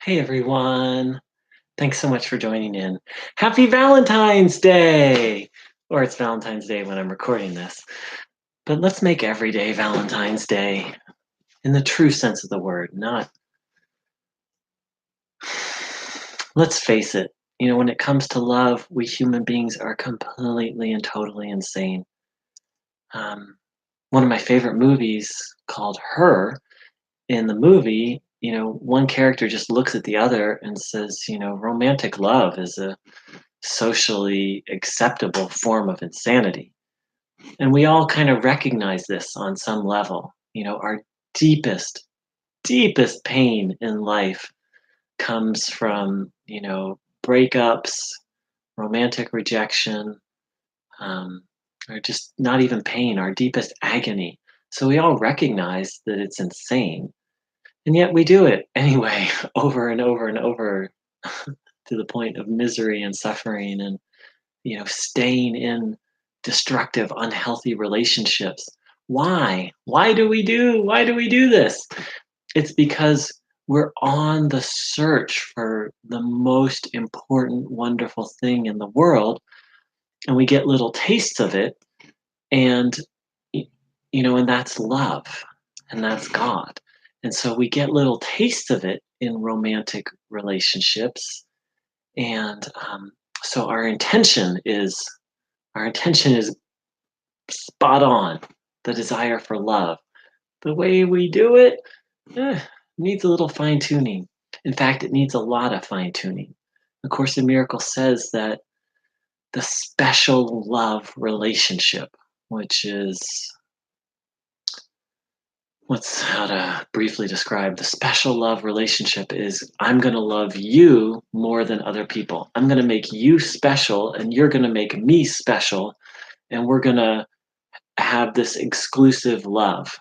Hey everyone. Thanks so much for joining in. Happy Valentine's Day! Or it's Valentine's Day when I'm recording this. But let's make every day Valentine's Day in the true sense of the word, not. Let's face it, when it comes to love, we human beings are completely and totally insane. Um, One of my favorite movies called Her, in the movie, one character just looks at the other and says, romantic love is a socially acceptable form of insanity. And we all kind of recognize this on some level. Our deepest, deepest pain in life comes from, breakups, romantic rejection, um, or just not even pain, our deepest agony. So we all recognize that it's insane. And yet we do it anyway, over and over and over to the point of misery and suffering and staying in destructive, unhealthy relationships. Why? Why do we do this? It's because we're on the search for the most important, wonderful thing in the world, and we get little tastes of it, and and that's love, and that's God. And so we get little tastes of it in romantic relationships, and so our intention is spot on, the desire for love. The way we do it eh, needs a little fine tuning. In fact, it needs a lot of fine tuning. The Course in Miracles says that the special love relationship, which is what's how to briefly describe the special love relationship is I'm going to love you more than other people. I'm going to make you special, and you're going to make me special, and we're going to have this exclusive love.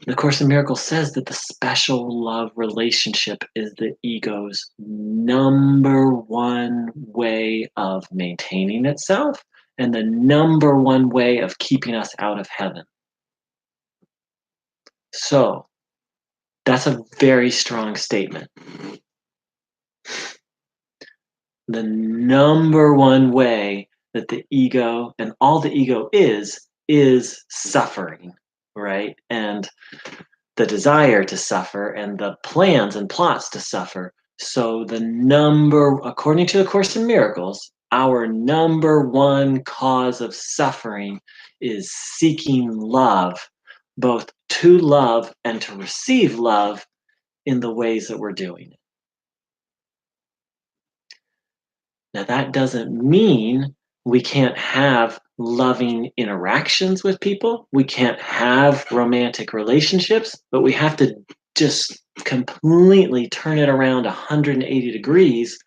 The Course in Miracles says that the special love relationship is the ego's number one way of maintaining itself and the number one way of keeping us out of heaven. So that's a very strong statement. The number one way that the ego and all the ego is suffering, right? And the desire to suffer and the plans and plots to suffer. So according to the Course in Miracles, our number one cause of suffering is seeking love, both to love and to receive love in the ways that we're doing it. Now, that doesn't mean we can't have loving interactions with people. We can't have romantic relationships, but we have to just completely turn it around 180 degrees.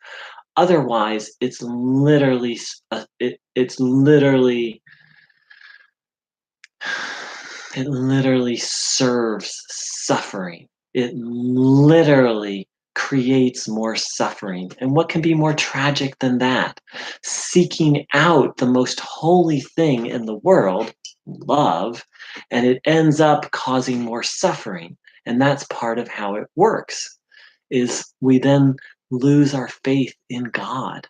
Otherwise, it literally serves suffering. It literally creates more suffering. And what can be more tragic than that? Seeking out the most holy thing in the world, love, and it ends up causing more suffering. And that's part of how it works, is we then lose our faith in God.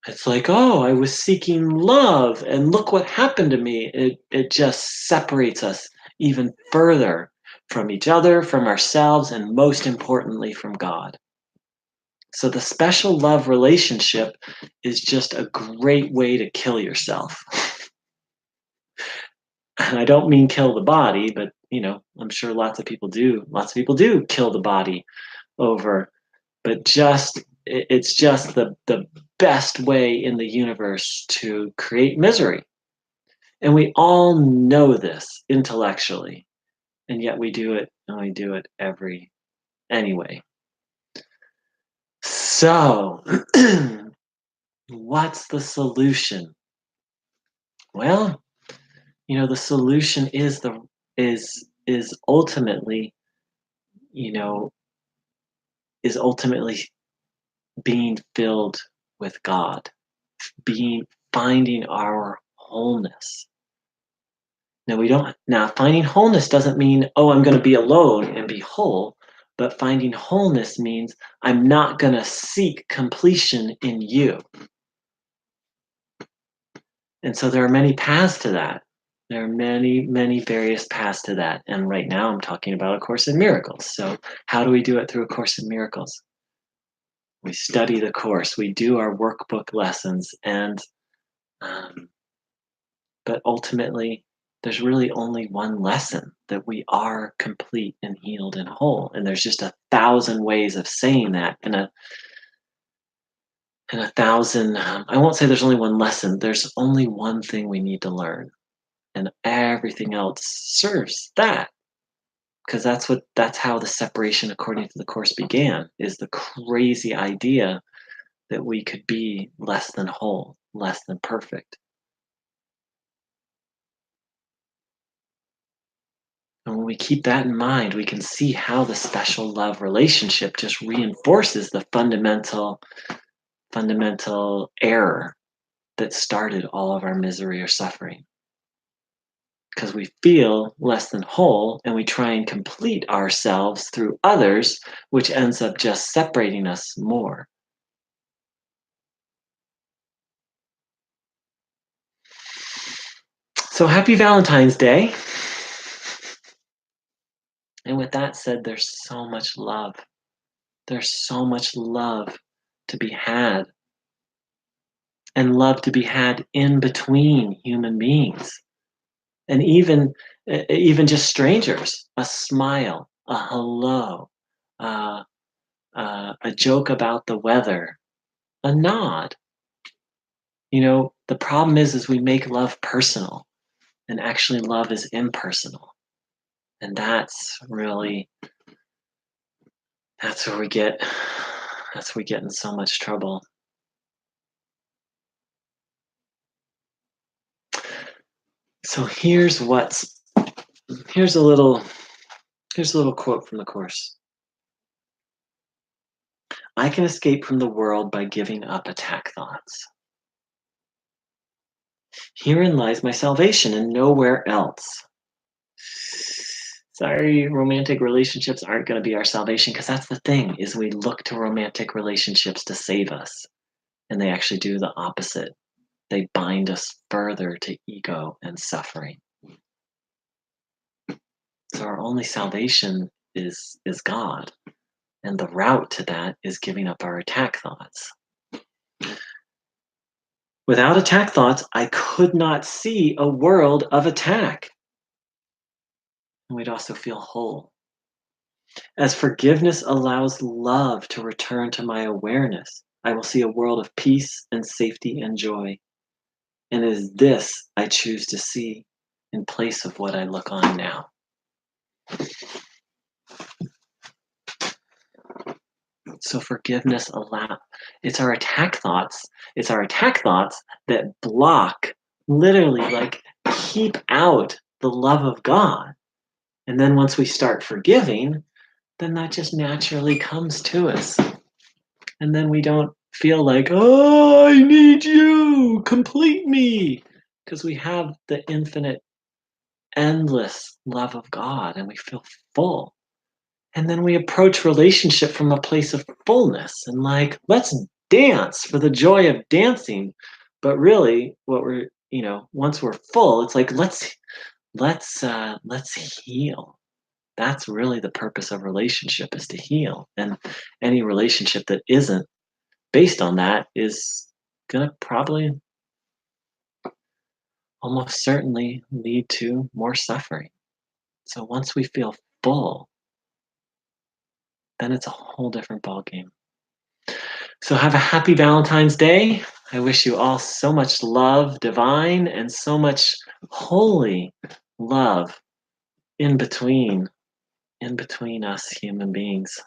It's like, oh, I was seeking love, and look what happened to me. It just separates us even further from each other, from ourselves, and most importantly, from God. So the special love relationship is just a great way to kill yourself. And I don't mean kill the body, but I'm sure lots of people do. Lots of people do kill the body over, but it's just the best way in the universe to create misery. And we all know this intellectually, and yet we do it, and we do it anyway. So, what's the solution? Well, the solution is ultimately, you know, is ultimately being filled with God, finding our wholeness. Now we don't now finding wholeness doesn't mean, oh, I'm going to be alone and be whole, but finding wholeness means I'm not going to seek completion in you. And so there are many paths to that. There are many, many various paths to that. And right now I'm talking about A Course in Miracles. So how do we do it through A Course in Miracles? We study the course, we do our workbook lessons, and um, but ultimately, there's really only one lesson that we are complete and healed and whole. And there's just 1,000 ways of saying that, and 1,000. I won't say there's only one lesson. There's only one thing we need to learn, and everything else serves that. Because that's how the separation according to the course began. Is the crazy idea that we could be less than whole, less than perfect. And when we keep that in mind, we can see how the special love relationship just reinforces the fundamental error that started all of our misery or suffering. Because we feel less than whole and we try and complete ourselves through others, which ends up just separating us more. So happy Valentine's Day. And with that said, there's so much love. There's so much love to be had, and love to be had in between human beings, and even just strangers. A smile, a hello, uh, a joke about the weather, a nod. The problem is we make love personal, and actually love is impersonal, and that's where we get in so much trouble. So here's a little quote from the course. I can escape from the world by giving up attack thoughts. Herein lies my salvation and nowhere else. Sorry, romantic relationships aren't going to be our salvation, because that's the thing, is we look to romantic relationships to save us, and they actually do the opposite. They bind us further to ego and suffering. So our only salvation is God, and the route to that is giving up our attack thoughts. Without attack thoughts, I could not see a world of attack. And we'd also feel whole. As forgiveness allows love to return to my awareness, I will see a world of peace and safety and joy. And it is this I choose to see in place of what I look on now. So forgiveness it's our attack thoughts. It's our attack thoughts that block, literally, like, keep out the love of God. And then once we start forgiving, then that just naturally comes to us. And then we don't feel like, oh, I need you, complete me. Because we have the infinite, endless love of God, and we feel full. And then we approach relationship from a place of fullness and, like, let's dance for the joy of dancing. But really, once we're full, it's like, let's heal. That's really the purpose of relationship, is to heal. And any relationship that isn't based on that is gonna probably almost certainly lead to more suffering. So once we feel full, then it's a whole different ballgame. So have a happy Valentine's Day. I wish you all so much love divine and so much holy love in between us human beings.